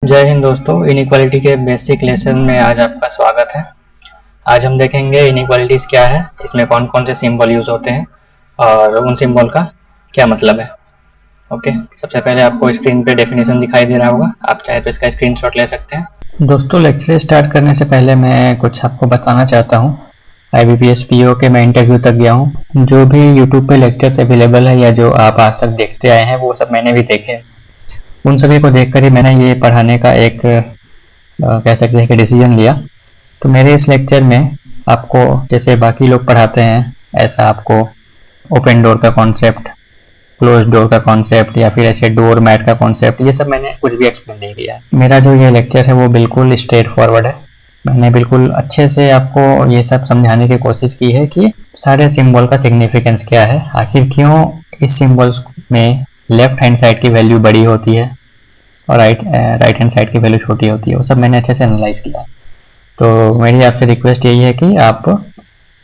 जय हिंद दोस्तों। इनइक्वालिटी के बेसिक लेसन में आज आपका स्वागत है। आज हम देखेंगे इनइक्वालिटीज़ क्या है, इसमें कौन कौन से सिंबल यूज़ होते हैं और उन सिंबल का क्या मतलब है। ओके, सबसे पहले आपको स्क्रीन पे डेफिनेशन दिखाई दे रहा होगा, आप चाहे तो इसका स्क्रीनशॉट ले सकते हैं। दोस्तों, लेक्चर स्टार्ट करने से पहले मैं कुछ आपको बताना चाहता हूँ। IBPS PO के मैं इंटरव्यू तक गया हूँ। जो भी यूट्यूब पे लेक्चर्स अवेलेबल है या जो आप आज तक देखते आए हैं वो सब मैंने भी देखे हैं। उन सभी को देखकर ही मैंने ये पढ़ाने का एक कह सकते हैं कि डिसीजन लिया। तो मेरे इस लेक्चर में आपको जैसे बाकी लोग पढ़ाते हैं ऐसा आपको ओपन डोर का कॉन्सेप्ट, क्लोज डोर का कॉन्सेप्ट या फिर ऐसे डोर मैट का कॉन्सेप्ट, ये सब मैंने कुछ भी एक्सप्लेन नहीं किया है। मेरा जो ये लेक्चर है वो बिल्कुल स्ट्रेट फॉरवर्ड है। मैंने बिल्कुल अच्छे से आपको ये सब समझाने की कोशिश की है कि सारे सिंबल का सिग्निफिकेंस क्या है, आखिर क्यों इस सिंबल्स में लेफ्ट हैंड साइड की वैल्यू बड़ी होती है और राइट हैंड साइड की वैल्यू छोटी होती है, वो सब मैंने अच्छे से एनालाइज किया है। तो मेरी आपसे रिक्वेस्ट यही है कि आप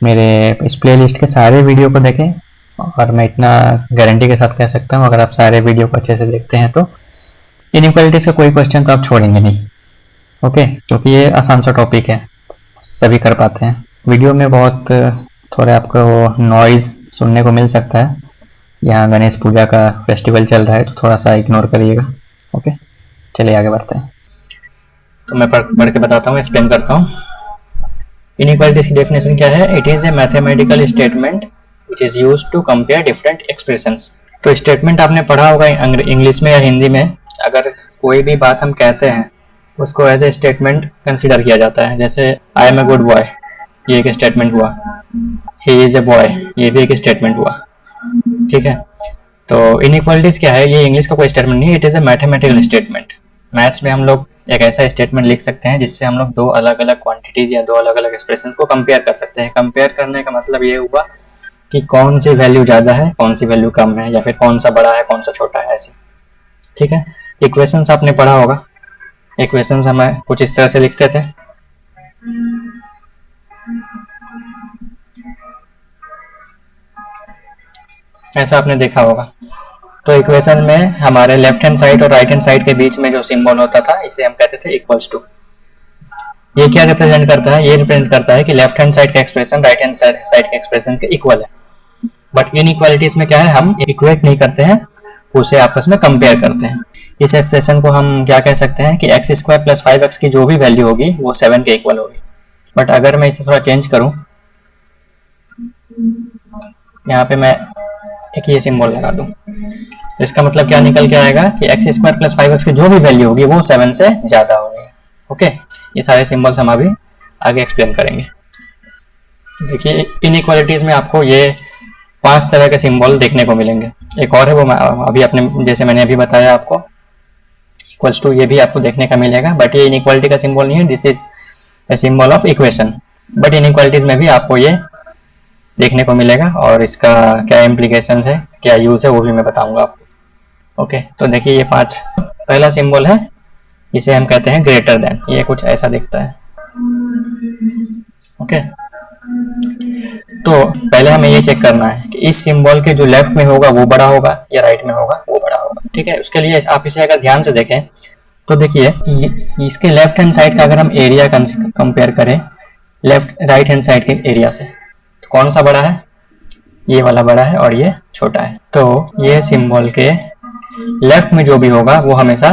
मेरे इस प्लेलिस्ट के सारे वीडियो को देखें, और मैं इतना गारंटी के साथ कह सकता हूँ अगर आप सारे वीडियो को अच्छे से देखते हैं तो इनइक्वालिटीज का कोई क्वेश्चन तो आप छोड़ेंगे नहीं। ओके, क्योंकि ये आसान सा टॉपिक है, सभी कर पाते हैं। वीडियो में बहुत थोड़े आपको नॉइज़ सुनने को मिल सकता है, यहाँ गणेश पूजा का फेस्टिवल चल रहा है तो थोड़ा सा इग्नोर करिएगा। ओके, चलिए आगे बढ़ते हैं। तो मैं पढ़ के बताता हूँ, एक्सप्लेन करता हूँ। इनइक्वालिटीज की डेफिनेशन क्या है? It is a mathematical statement which is used to compare different expressions. तो स्टेटमेंट आपने पढ़ा होगा इंग्लिश में या हिंदी में। अगर कोई भी बात हम कहते हैं उसको एज ए स्टेटमेंट कंसिडर किया जाता है। जैसे I am a good boy, ये एक स्टेटमेंट हुआ। ही इज ए बॉय, ये भी एक स्टेटमेंट हुआ। ठीक है, तो इनइक्वालिटीज क्या है? ये इंग्लिश का कोई स्टेटमेंट नहीं, it is a mathematical statement. Maths में हम लोग एक ऐसा स्टेटमेंट लिख सकते हैं जिससे हम लोग दो अलग अलग क्वांटिटीज या दो अलग अलग एक्सप्रेशंस को कंपेयर कर सकते हैं। कंपेयर करने का मतलब ये हुआ कि कौन सी वैल्यू ज़्यादा है, कौन सी वैल्यू कम है, या फिर कौन सा बड़ा है, कौन सा छोटा है, ऐसे। ठीक है, इक्वेशंस आपने पढ़ा होगा। इक्वेशंस हमें कुछ इस तरह से लिखते थे। ऐसा आपने देखा होगा। तो इक्वेशन में हमारे लेफ्ट हैंड साइड और राइट हैंड साइड के बीच में जो सिंबल होता था इसे हम कहते थे इक्वल्स टू। ये क्या रिप्रेजेंट करता है? ये रिप्रेजेंट करता है कि लेफ्ट हैंड साइड का एक्सप्रेशन राइट हैंड साइड के एक्सप्रेशन के इक्वल है। बट इनइक्वालिटीज में क्या है, हम इक्वेट नहीं करते हैं, उसे आपस में कंपेयर करते हैं। इस एक्सप्रेशन को हम क्या कह सकते हैं कि एक्स स्क्वायर प्लस 5x की जो भी वैल्यू होगी वो 7 के इक्वल होगी। बट अगर मैं इसे थोड़ा चेंज करूं, यहाँ पे मैं एक ये सिंबल लगा दूं, तो इसका मतलब क्या निकल के आएगा कि एक्स स्क्वायर प्लस 5x की जो भी वैल्यू होगी वो 7 से ज़्यादा होगी। ओके, ये सारे सिंबल्स हम अभी आगे एक्सप्लेन करेंगे। देखिए, इनइक्वालिटीज़ में आपको ये 5 तरह के सिंबल देखने को मिलेंगे। एक और है, वो अभी अपने जैसे मैंने अभी बताया आपको इक्वल्स टू, ये भी आपको देखने का मिलेगा। बट ये इनइक्वालिटी का सिंबल नहीं है, this is a symbol of equation. But inequalities में भी आपको ये देखने को मिलेगा, और इसका क्या इम्प्लीकेशन है, क्या यूज़ है, वो भी मैं बताऊंगा आपको। ओके, तो देखिए ये 5। पहला सिंबल है, इसे हम कहते हैं ग्रेटर देन। ये कुछ ऐसा दिखता है। ओके, तो पहले हमें ये चेक करना है कि इस सिंबल के जो लेफ्ट में होगा वो बड़ा होगा या राइट में होगा वो बड़ा होगा। ठीक है, उसके लिए आप इसे अगर ध्यान से देखें तो देखिए इसके लेफ्ट हैंड साइड का अगर हम एरिया कंपेयर करें लेफ्ट राइट हैंड साइड के एरिया से, तो कौन सा बड़ा है? ये वाला बड़ा है और ये छोटा है। तो ये सिंबल के लेफ्ट में जो भी होगा वो हमेशा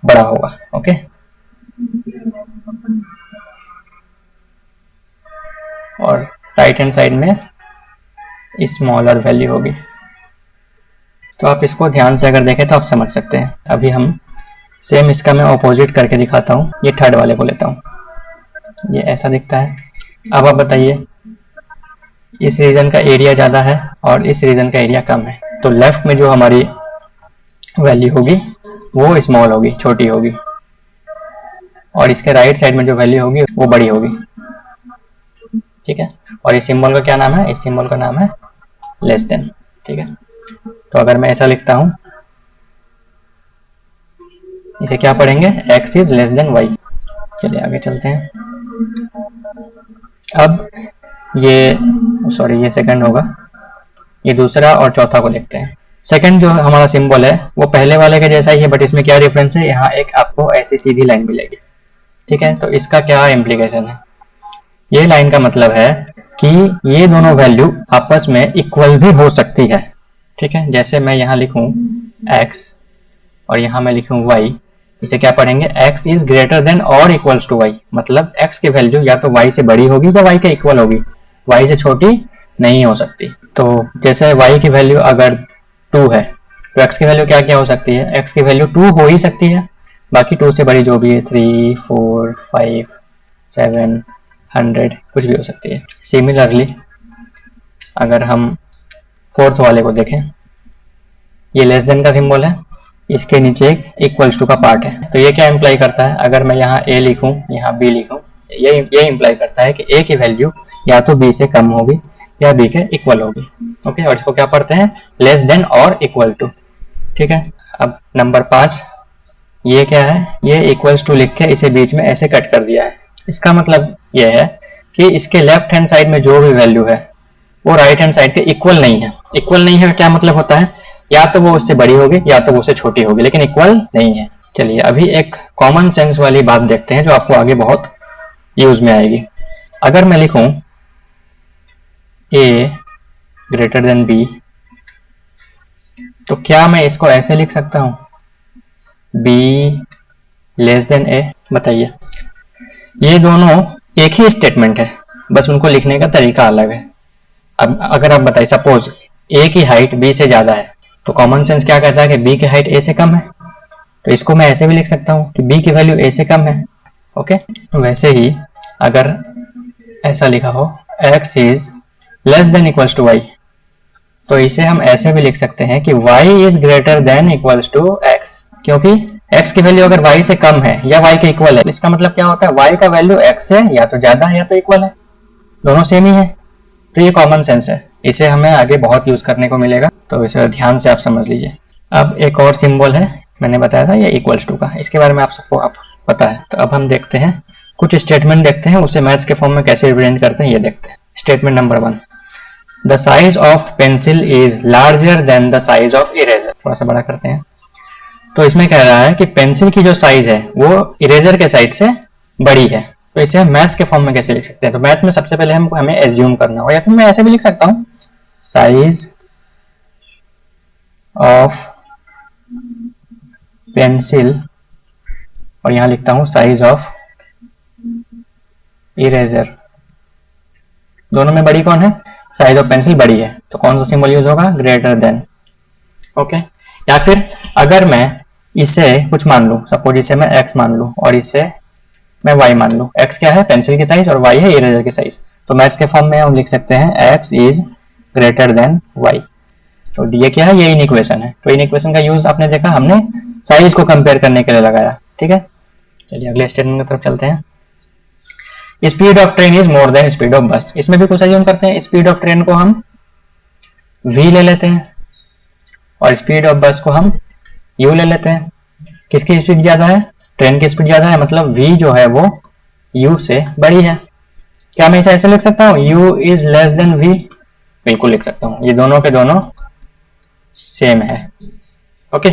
बड़ा होगा। ओके, और राइट हैंड साइड में स्मॉलर वैल्यू होगी। तो आप इसको ध्यान से अगर देखें तो आप समझ सकते हैं। अभी हम सेम इसका मैं ऑपोजिट करके दिखाता हूँ। ये थर्ड वाले को लेता हूँ, ये ऐसा दिखता है। अब आप बताइए, इस रीजन का एरिया ज़्यादा है और इस रीजन का एरिया कम है, तो लेफ्ट में जो हमारी वैल्यू होगी वो स्मॉल होगी, छोटी होगी, और इसके राइट साइड में जो वैल्यू होगी वो बड़ी होगी। ठीक है, और इस सिंबल का क्या नाम है? इस सिंबल का नाम है लेस देन। ठीक है, तो अगर मैं ऐसा लिखता हूँ, इसे क्या पढ़ेंगे? x is less then y। चलिए आगे चलते हैं। अब ये सेकंड होगा, ये दूसरा और चौथा को देखते हैं। सेकंड जो हमारा सिंबल है वो पहले वाले के जैसा ही है, बट इसमें क्या डिफरेंस है, यहाँ एक आपको ऐसी सीधी लाइन मिलेगी। ठीक है, तो इसका क्या इम्प्लीकेशन है, ये लाइन का मतलब है कि ये दोनों वैल्यू आपस में इक्वल भी हो सकती है। ठीक है, जैसे मैं यहाँ लिखूं x और यहाँ मैं लिखूं y, इसे क्या पढ़ेंगे, x इज ग्रेटर देन और इक्वल्स टू y, मतलब x की वैल्यू या तो y से बड़ी होगी या y के इक्वल होगी, y से छोटी नहीं हो सकती। तो जैसे y की वैल्यू अगर 2 है तो x की वैल्यू क्या क्या हो सकती है, x की वैल्यू 2 हो ही सकती है, बाकी 2 से बड़ी जो भी है 3, 4, 5, 7, 100 कुछ भी हो सकती है। सिमिलरली अगर हम फोर्थ वाले को देखें, ये लेस देन का सिंबल है, इसके नीचे एक इक्वल्स टू का पार्ट है, तो ये क्या इंप्लाई करता है, अगर मैं यहाँ a लिखूं यहाँ b लिखूं, ये इंप्लाई करता है कि a की वैल्यू या तो b से कम होगी या b के इक्वल होगी। ओके, और इसको क्या पढ़ते हैं, लेस देन और इक्वल टू। ठीक है, अब नंबर 5, ये क्या है, ये इक्वल्स टू लिख के इसे बीच में ऐसे कट कर दिया है। इसका मतलब ये है कि इसके लेफ्ट हैंड साइड में जो भी वैल्यू है वो राइट हैंड साइड के इक्वल नहीं है। इक्वल नहीं है क्या मतलब होता है, या तो वो उससे बड़ी होगी या तो वो उससे छोटी होगी, लेकिन इक्वल नहीं है। चलिए अभी एक कॉमन सेंस वाली बात देखते हैं जो आपको आगे बहुत यूज में आएगी। अगर मैं लिखूं a ग्रेटर देन b, तो क्या मैं इसको ऐसे लिख सकता हूं, b लेस देन a? बताइए, ये दोनों एक ही स्टेटमेंट है, बस उनको लिखने का तरीका अलग है। अब अगर आप बताइए, सपोज a की हाइट b से ज्यादा है, तो कॉमन सेंस क्या कहता है कि b की हाइट a से कम है, तो इसको मैं ऐसे भी लिख सकता हूं कि b की वैल्यू a से कम है। ओके, वैसे ही अगर ऐसा लिखा हो x is less than equals to y, तो इसे हम ऐसे भी लिख सकते हैं कि y is greater than equals to x, क्योंकि x की वैल्यू अगर y से कम है या y के इक्वल है, इसका मतलब क्या होता है, y का वैल्यू x से या तो ज्यादा है या तो इक्वल है, दोनों सेम ही है। तो ये कॉमन सेंस है, इसे हमें आगे बहुत यूज करने को मिलेगा, तो इसे ध्यान से आप समझ लीजिए। अब एक और सिंबल है, मैंने बताया था ये इक्वल्स टू का, इसके बारे में आप सबको पता है। तो अब हम देखते हैं कुछ स्टेटमेंट देखते हैं, उसे मैथ्स के फॉर्म में कैसे रिप्रेजेंट करते हैं ये देखते हैं। Statement number 1, the size of pencil is larger than the size of eraser. थोड़ा सा बड़ा करते हैं, तो इसमें कह रहा है कि पेंसिल की जो साइज है वो इरेजर के साइज से बड़ी है। तो इसे हम मैथ्स के फॉर्म में कैसे लिख सकते हैं, तो मैथ्स में सबसे पहले हमें एज्यूम करना हो, या फिर मैं ऐसे भी लिख सकता हूं, साइज ऑफ पेंसिल, और यहां लिखता हूं साइज ऑफ इरेजर। दोनों में बड़ी कौन है, साइज ऑफ पेंसिल बड़ी है, तो कौन सा सिंबल यूज होगा, ग्रेटर देन। ओके, या फिर अगर मैं इसे कुछ मान लूं, सपोज इसे मैं x मान लूं और इसे मैं y मान लूं, x क्या है पेंसिल की साइज और y है इरेजर की साइज, तो मैथ्स के फॉर्म में हम लिख सकते हैं x is greater than y। तो ये क्या है, ये इन इक्वेशन है, तो इन इक्वेशन का यूज आपने देखा हमने साइज को कंपेयर करने के लिए लगाया। ठीक है, चलिए अगले स्टेटमेंट की तरफ चलते हैं। Speed of train is more than speed of बस, इसमें भी कुछ अज्यूम करते हैं, स्पीड ऑफ ट्रेन को हम v ले लेते हैं और स्पीड ऑफ बस को हम u ले लेते हैं। किसकी स्पीड ज्यादा है, ट्रेन की स्पीड ज्यादा है, मतलब v जो है वो u से बड़ी है। क्या मैं इसे ऐसे लिख सकता हूँ, u is less then v? बिल्कुल लिख सकता हूँ, ये दोनों के दोनों सेम है। ओके,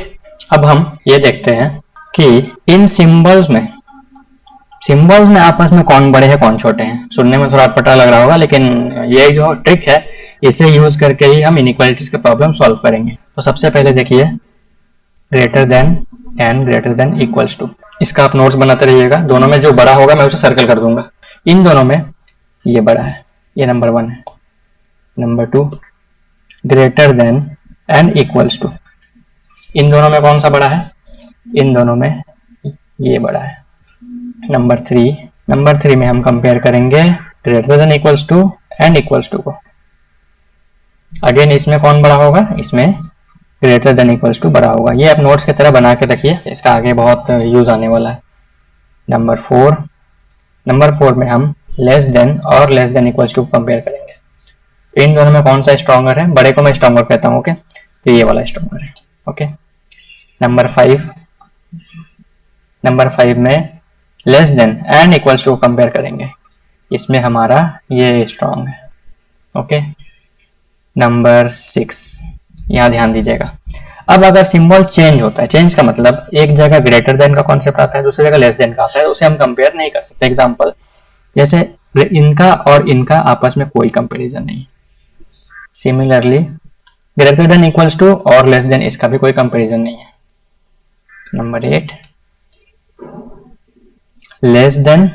अब हम ये देखते हैं कि इन सिंबल्स में आपस में कौन बड़े हैं कौन छोटे हैं। सुनने में थोड़ा अटपटा लग रहा होगा, लेकिन ये जो ट्रिक है इसे यूज करके ही हम इनइक्वालिटीज के प्रॉब्लम सॉल्व करेंगे। तो सबसे पहले देखिए greater than and greater than equals to, इसका आप नोट्स बनाते रहिएगा। दोनों में जो बड़ा होगा मैं उसे सर्कल कर दूंगा। इन दोनों में ये बड़ा है, ये नंबर 1 है। Number 2 greater than and equals to, इन दोनों में कौन सा बड़ा है, इन दोनों में ये बड़ा है। नंबर 3 में हम कंपेयर करेंगे greater than equals to and equals to को। अगेन इसमें कौन बड़ा होगा, इसमें ग्रेटर देन इक्वल्स टू बड़ा होगा। ये आप नोट्स की तरह बना के रखिए, इसका आगे बहुत यूज आने वाला है। नंबर 4 में हम लेस देन और less than equals to compare करेंगे। तो इन दोनों में कौन सा स्ट्रॉन्गर है, बड़े को मैं स्ट्रॉन्गर कहता हूँ। ओके, तो ये वाला स्ट्रॉन्गर है। ओके, नंबर 5 में less than and equals to compare करेंगे, इसमें हमारा ये स्ट्रॉन्ग है। ओके, नंबर 6 यहाँ ध्यान दीजिएगा। अब अगर सिंबल चेंज होता है, चेंज का मतलब एक जगह ग्रेटर देन का कॉन्सेप्ट आता है, दूसरी जगह लेस देन का आता है, उसे हम कंपेयर नहीं कर सकते। एग्जांपल जैसे इनका और इनका आपस में कोई कंपैरिजन नहीं। Similarly greater than equals to और लेस देन, इसका भी कोई कंपैरिजन नहीं है। नंबर 8 लेस देन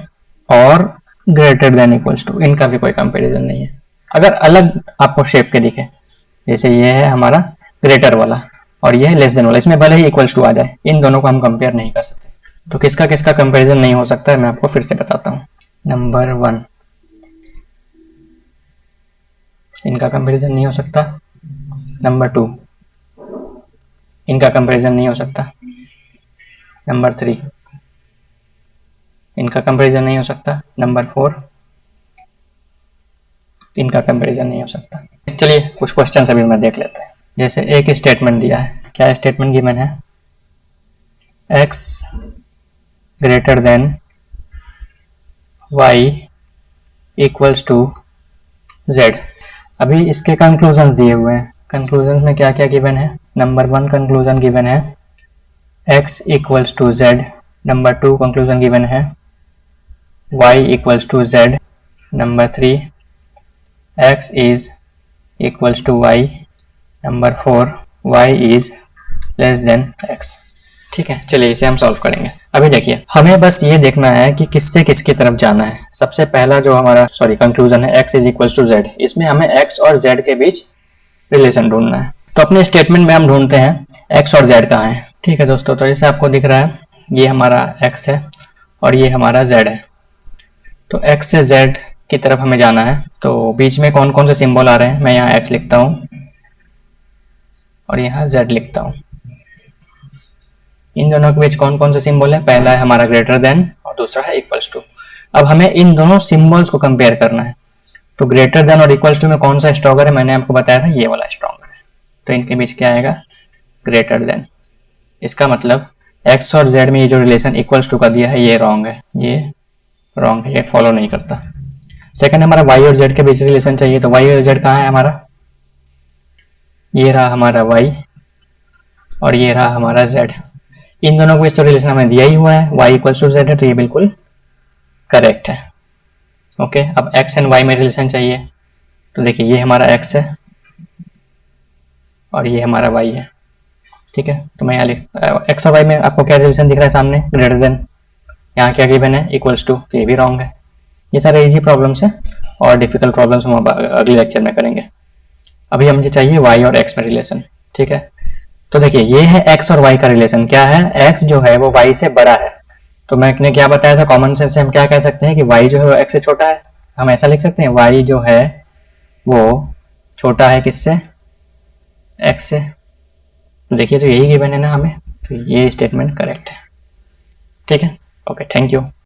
और ग्रेटर देन इक्वल्स टू, इनका भी कोई कंपैरिजन नहीं है। अगर अलग आपको शेप के दिखे, जैसे ये है हमारा ग्रेटर वाला और ये है लेस देन वाला, इसमें भले ही इक्वल्स टू आ जाए, इन दोनों को हम कंपेयर नहीं कर सकते। तो किसका किसका कंपैरिजन नहीं हो सकता है, मैं आपको फिर से बताता हूँ। नंबर 1 इनका कंपैरिजन नहीं हो सकता। नंबर 2 इनका कंपैरिजन नहीं हो सकता। नंबर 3 इनका कंपैरिजन नहीं हो सकता। नंबर 4 इनका कंपैरिजन नहीं हो सकता। चलिए कुछ क्वेश्चन अभी मैं देख लेते हैं। जैसे एक स्टेटमेंट दिया है, क्या स्टेटमेंट गिवन है, x greater than y equals to z। अभी इसके कंक्लूजन दिए हुए हैं। कंक्लूजन में क्या क्या गिवन है। नंबर 1 कंक्लूजन गिवन है x equals to z। Number 2 conclusion given है y equals to z। Number 3 x is equals to y। Number 4 y is less than x। ठीक है, चलिए इसे हम सॉल्व करेंगे। अभी देखिए हमें बस ये देखना है कि किससे किसकी तरफ जाना है। सबसे पहला जो हमारा कंक्लूजन है x is equals to z, इसमें हमें x और z के बीच रिलेशन ढूंढना है। तो अपने स्टेटमेंट में हम ढूंढते हैं x और z कहाँ है। ठीक है दोस्तों, तो जैसे आपको दिख रहा है ये हमारा x है और ये हमारा z है। तो x से z की तरफ हमें जाना है, तो बीच में कौन कौन से सिंबल आ रहे हैं, मैं यहाँ x लिखता हूँ और यहाँ z लिखता हूँ। इन दोनों के बीच कौन कौन से सिंबल है, पहला है हमारा ग्रेटर देन और दूसरा है इक्वल्स टू। अब हमें इन दोनों सिंबल्स को कंपेयर करना है। तो ग्रेटर देन और इक्वल्स टू में कौन सा स्ट्रॉन्गर है, मैंने आपको बताया था ये वाला स्ट्रॉन्गर है। तो इनके बीच क्या आएगा, ग्रेटर देन। इसका मतलब x और z में ये जो रिलेशन इक्वल्स टू का दिया है ये रॉन्ग है, ये रॉन्ग है, ये फॉलो नहीं करता। सेकंड हमारा y और z के बीच रिलेशन चाहिए, तो y और z कहाँ है हमारा, ये रहा हमारा y और ये रहा हमारा z। इन दोनों को इस तो रिलेशन हमें दिया ही हुआ है, y इक्वल्स टू z है, तो ये बिल्कुल करेक्ट है। ओके, अब x एंड y में रिलेशन चाहिए, तो देखिए ये हमारा x है और ये हमारा y है। ठीक है, तो मैं यहाँ लिख x और y में आपको क्या रिलेशन दिख रहा है सामने, ग्रेटर देन। यहाँ क्या गिवन है, इक्वल्स टू, तो ये भी रॉन्ग है। ये सारे इजी प्रॉब्लम्स हैं और डिफिकल्ट प्रॉब्लम्स हम अगले लेक्चर में करेंगे। अभी हमें चाहिए y और x में रिलेशन। ठीक है, तो देखिए ये है x और y का रिलेशन, क्या है, x जो है वो y से बड़ा है। तो मैंने क्या बताया था, कॉमन सेंस से हम क्या कह सकते हैं कि y जो है वो x से छोटा है। हम ऐसा लिख सकते हैं y जो है वो छोटा है किससे, x से। तो देखिए तो यही गिवन है ना हमें, तो ये स्टेटमेंट करेक्ट है। ठीक है, ओके, थैंक यू।